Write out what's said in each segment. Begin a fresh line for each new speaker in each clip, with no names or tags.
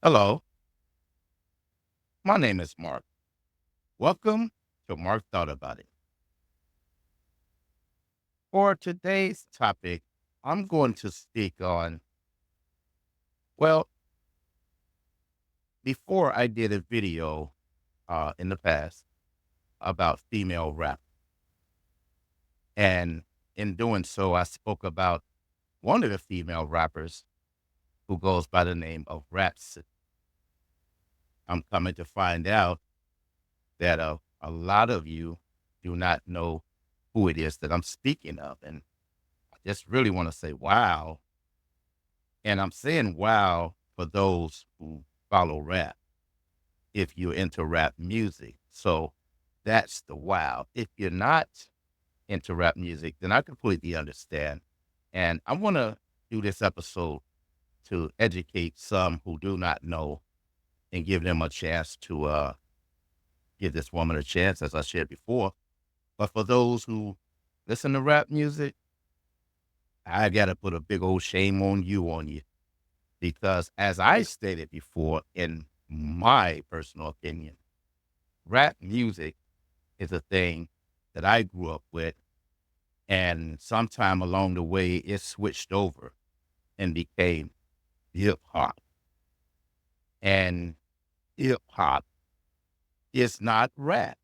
Hello, my name is Mark. Welcome to Mark Thought About It. For today's topic, I'm going to speak on, well, before I did a video in the past about female rap. And in doing so, I spoke about one of the female rappers who goes by the name of Rapsody. I'm coming to find out that a lot of you do not know who it is that I'm speaking of. And I just really want to say, wow. And I'm saying wow for those who follow rap, if you're into rap music. So that's the wow. If you're not into rap music, then I completely understand. And I want to do this episode to educate some who do not know and give them a chance to give this woman a chance, as I shared before. But for those who listen to rap music, I got to put a big old shame on you. Because as I stated before, in my personal opinion, rap music is a thing that I grew up with. And sometime along the way, it switched over and became hip hop. And hip hop is not rap.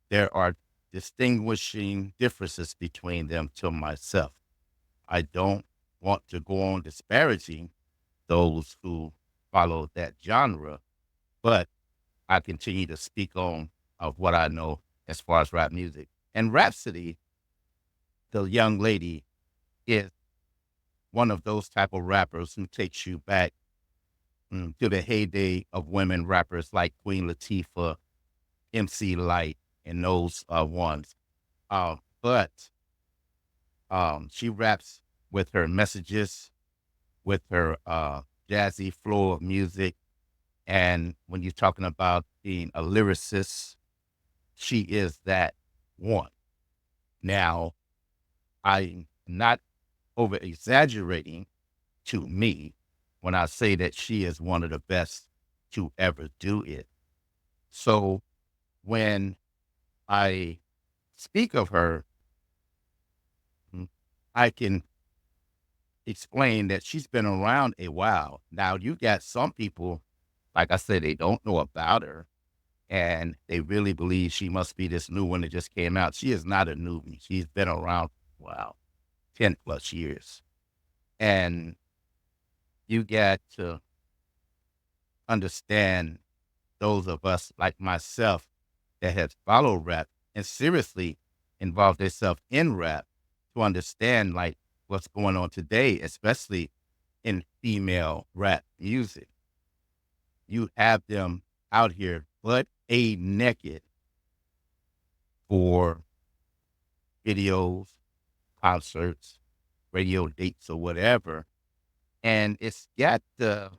There are distinguishing differences between them to myself. I don't want to go on disparaging those who follow that genre, but I continue to speak on of what I know as far as rap music. And Rhapsody, the young lady, is one of those type of rappers who takes you back to the heyday of women rappers like Queen Latifah, MC Light, and those ones. But she raps with her messages, with her jazzy flow of music. And when you're talking about being a lyricist, she is that one. Now, I'm not over exaggerating to me when I say that she is one of the best to ever do it. So when I speak of her, mm, I can explain that she's been around a while. Now, you got some people, like I said, they don't know about her and they really believe she must be this new one that just came out. She is not a newbie. She's been around, wow, 10 plus years. And you got to understand those of us like myself that have followed rap and seriously involved themselves in rap to understand like what's going on today, especially in female rap music. You have them out here butt a naked for videos, concerts, radio dates, or whatever. And it's got the,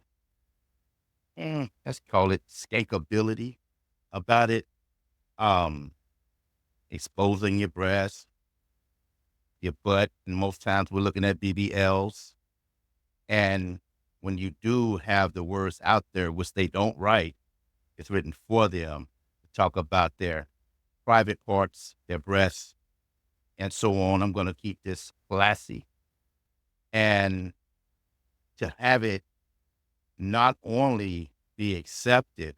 let's call it skankability about it. Um, Exposing your breasts, your butt, and most times we're looking at BBLs. And when you do have the words out there, which they don't write, it's written for them to talk about their private parts, their breasts, and so on. I'm going to keep this classy. And to have it not only be accepted,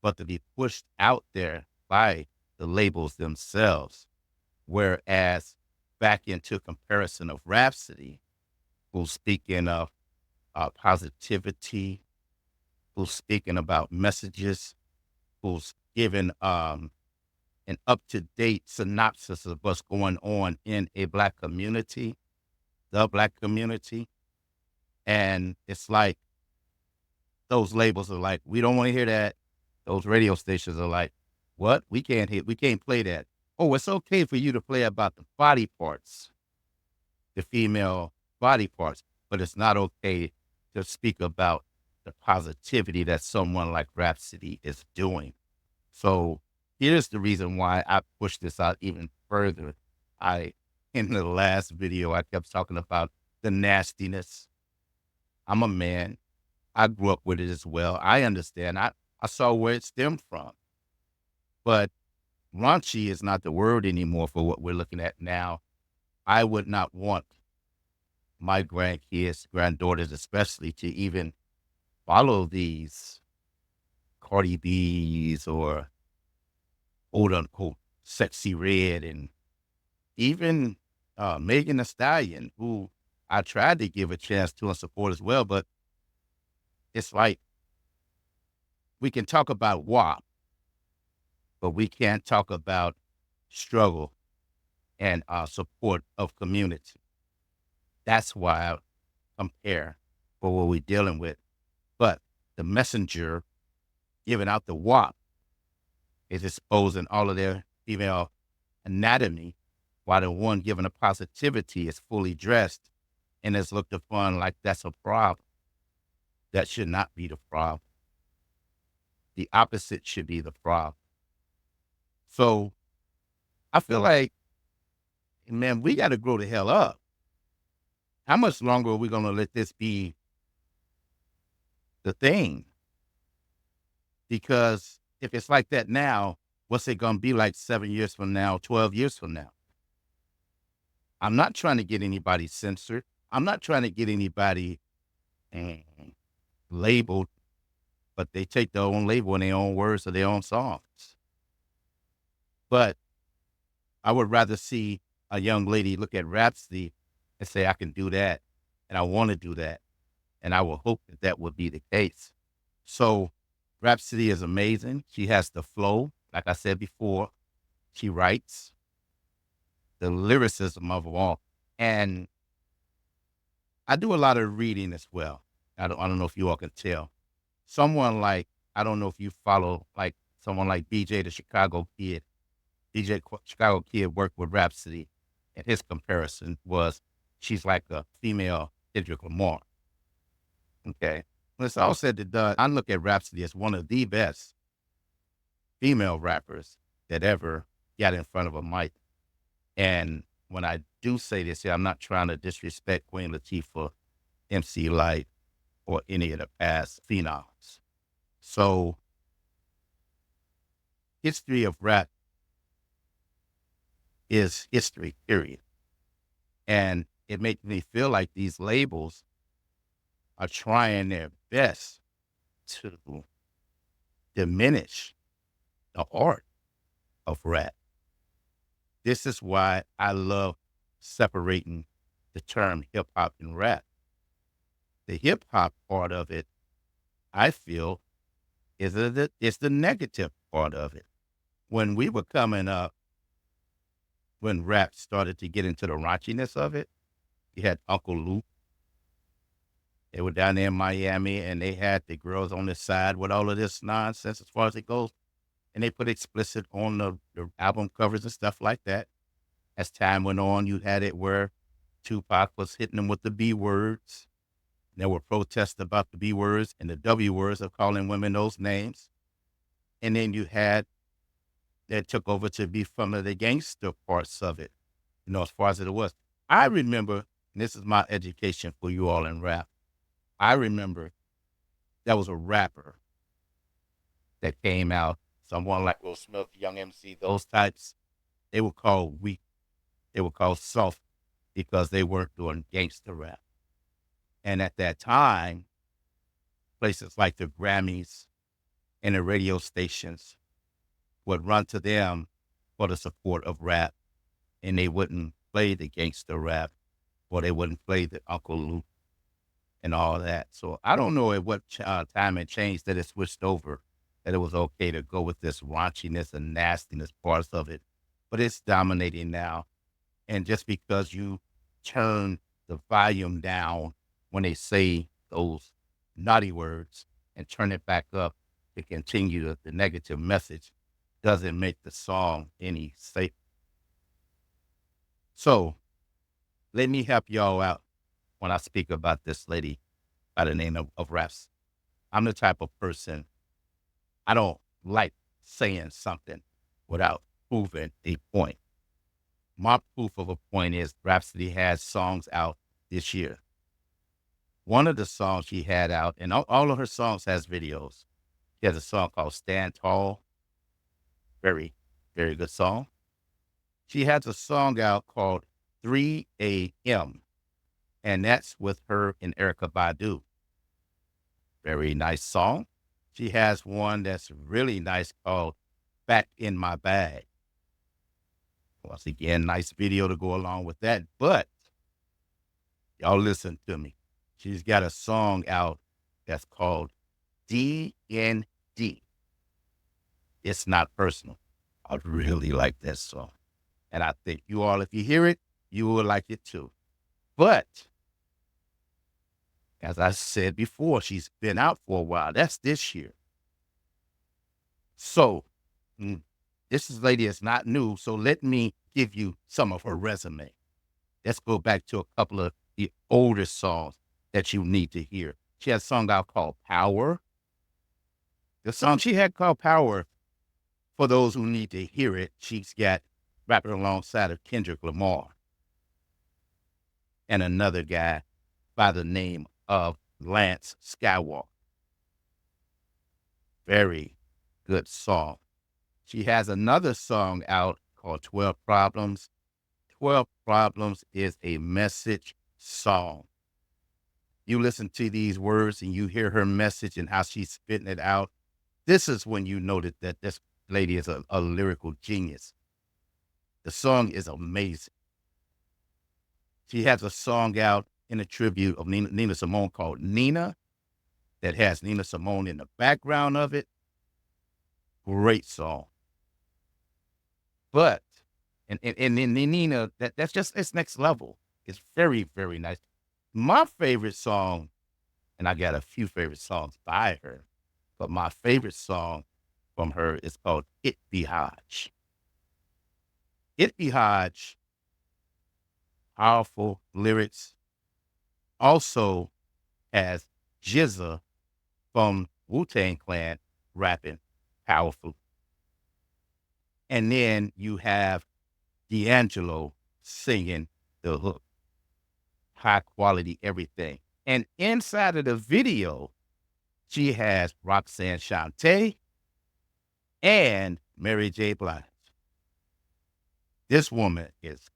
but to be pushed out there by the labels themselves. Whereas back into comparison of Rhapsody, who's speaking of positivity, who's speaking about messages, who's giving an up to date synopsis of what's going on in a Black community, the Black community. And it's like those labels are like, we don't want to hear that. Those radio stations are like, what? We can't play that. Oh, it's okay for you to play about the body parts, the female body parts, but it's not okay to speak about the positivity that someone like Rhapsody is doing. So here's the reason why I pushed this out even further. In the last video, I kept talking about the nastiness. I'm a man. I grew up with it as well. I understand. I saw where it stemmed from, but raunchy is not the word anymore for what we're looking at now. I would not want my grandkids, granddaughters especially, to even follow these Cardi B's or quote unquote sexy red, and even Megan Thee Stallion, who I tried to give a chance to and support as well. But it's like we can talk about WAP, but we can't talk about struggle and support of community. That's why I compare for what we're dealing with. But the messenger giving out the WAP is exposing all of their female anatomy, while the one giving the positivity is fully dressed and is looked upon like that's a problem. That should not be the problem. The opposite should be the problem. So I feel like, man, we got to grow the hell up. How much longer are we going to let this be the thing? Because if it's like that now, what's it going to be like 7 years from now, 12 years from now? I'm not trying to get anybody censored. I'm not trying to get anybody mm, labeled, but they take their own label and their own words of their own songs. But I would rather see a young lady look at Rapsody and say, I can do that, and I want to do that. And I will hope that that would be the case. So Rapsody is amazing. She has the flow. Like I said before, she writes the lyricism of it all. And I do a lot of reading as well. I don't know if you all can tell. Someone like, I don't know if you follow, like someone like BJ the Chicago Kid. Chicago Kid worked with Rapsody, and his comparison was she's like a female Kendrick Lamar. Okay. When it's all said and done, I look at Rapsody as one of the best female rappers that ever got in front of a mic. And when I do say this here, I'm not trying to disrespect Queen Latifah, MC Light, or any of the past phenoms. So, history of rap is history, period. And it makes me feel like these labels are trying their best to diminish the art of rap. This is why I love separating the term hip hop and rap. The hip hop part of it, I feel, is the negative part of it. When we were coming up, when rap started to get into the raunchiness of it, you had Uncle Luke. They were down there in Miami, and they had the girls on the side with all of this nonsense as far as it goes. And they put explicit on the album covers and stuff like that. As time went on, you had it where Tupac was hitting them with the B words. There were protests about the B words and the W words of calling women those names. And then you had that took over to be from the gangster parts of it, as far as it was. I remember, and this is my education for you all in rap, I remember there was a rapper that came out, someone like Will Smith, Young MC, those types, they were called weak. They were called soft because they weren't doing gangster rap. And at that time, places like the Grammys and the radio stations would run to them for the support of rap, and they wouldn't play the gangster rap, or they wouldn't play the Uncle Luke and all that. So I don't know at what time it changed that it switched over, that it was okay to go with this raunchiness and nastiness parts of it, but it's dominating now. And just because you turn the volume down when they say those naughty words and turn it back up to continue the negative message doesn't make the song any safer. So let me help y'all out when I speak about this lady by the name of Raps. I'm the type of person, I don't like saying something without proving a point. My proof of a point is Rhapsody has songs out this year. one of the songs she had out, and all of her songs has videos. She has a song called Stand Tall. Very, very good song. She has a song out called 3 a.m., and that's with her and Erica Badu. Very nice song. She has one that's really nice called Back in My Bag. Once again, nice video to go along with that. But y'all listen to me. She's got a song out that's called DND. It's Not Personal. I really like that song. And I think you all, if you hear it, you will like it too. But as I said before, she's been out for a while. That's this year. So this lady is not new. So let me give you some of her resume. Let's go back to a couple of the older songs that you need to hear. She had a song out called Power. The song she had called Power, for those who need to hear it, she's got rapping alongside of Kendrick Lamar and another guy by the name of Lance Skywalker. Very good song. She has another song out called 12 Problems. 12 Problems is a message song. You listen to these words and you hear her message and how she's spitting it out. This is when you know that this lady is a lyrical genius. The song is amazing. She has a song out in a tribute of Nina Simone called Nina that has Nina Simone in the background of it. Great song. But, and Nina, that's just, it's next level. It's very, very nice. My favorite song, and I got a few favorite songs by her, but my favorite song from her is called It Be Hodge. It Be Hodge, powerful lyrics, also has GZA from Wu-Tang Clan rapping powerful. And then you have D'Angelo singing the hook. High quality everything. And inside of the video, she has Roxanne Shante and Mary J. Blige. This woman is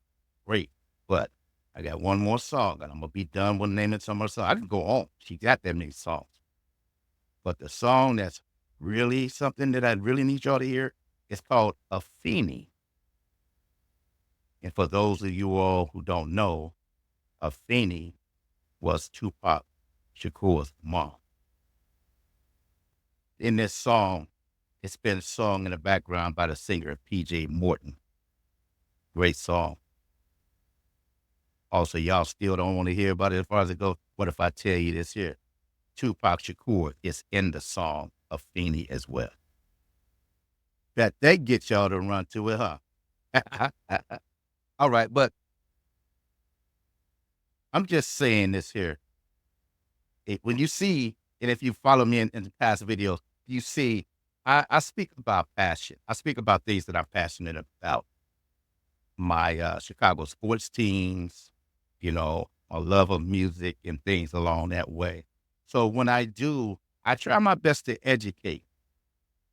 great, but I got one more song, and I'm going to be done with naming some of her songs. I can go on. She got that many songs. But the song that's really something that I really need y'all to hear is called Afeni. And for those of you all who don't know, Afeni was Tupac Shakur's mom. In this song, it's been sung in the background by the singer P.J. Morton. Great song. Also, y'all still don't want to hear about it as far as it goes. What if I tell you this here? Tupac Shakur is in the song Afeni as well. That gets y'all to run to it, huh? All right, but I'm just saying this here. When you see, and if you follow me in the past videos, you see, I speak about passion. I speak about things that I'm passionate about. My Chicago sports teams, my love of music and things along that way. So when I do, I try my best to educate.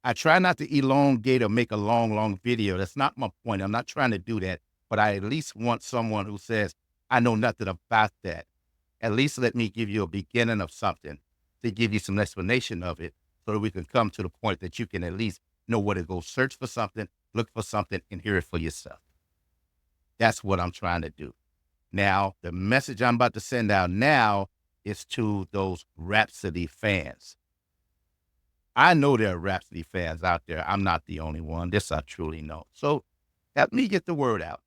I try not to elongate or make a long video. That's not my point. I'm not trying to do that. But I at least want someone who says, I know nothing about that. At least let me give you a beginning of something to give you some explanation of it so that we can come to the point that you can at least know where to go search for something, look for something, and hear it for yourself. That's what I'm trying to do. Now, the message I'm about to send out now is to those Rapsody fans. I know there are Rapsody fans out there. I'm not the only one. This I truly know. So help me get the word out.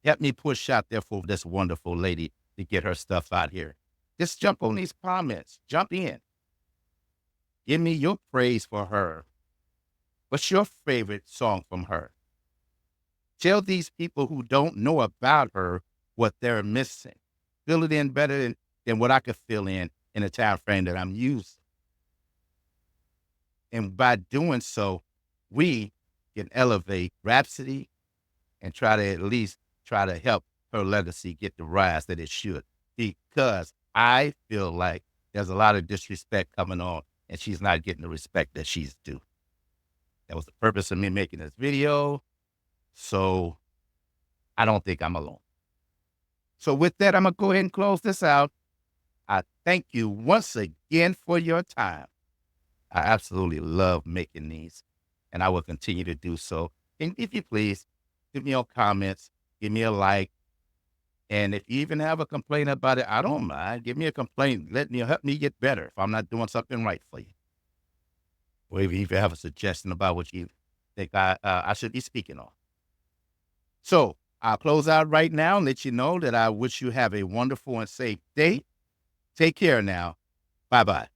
Help me push out there for this wonderful lady to get her stuff out here. Just jump on these comments. Jump in. Give me your praise for her. What's your favorite song from her? Tell these people who don't know about her what they're missing. Fill it in better than what I could fill in the time frame that I'm using. And by doing so, we can elevate Rapsody and try to at least try to help her legacy get the rise that it should. Because I feel like there's a lot of disrespect coming on, and she's not getting the respect that she's due. That was the purpose of me making this video. So I don't think I'm alone. So with that, I'm going to go ahead and close this out. I thank you once again for your time. I absolutely love making these, and I will continue to do so. And if you please, give me your comments, give me a like. And if you even have a complaint about it, I don't mind. Give me a complaint. Let me help me get better if I'm not doing something right for you. Or if you even have a suggestion about what you think I should be speaking on. So I'll close out right now and let you know that I wish you have a wonderful and safe day. Take care now. Bye-bye.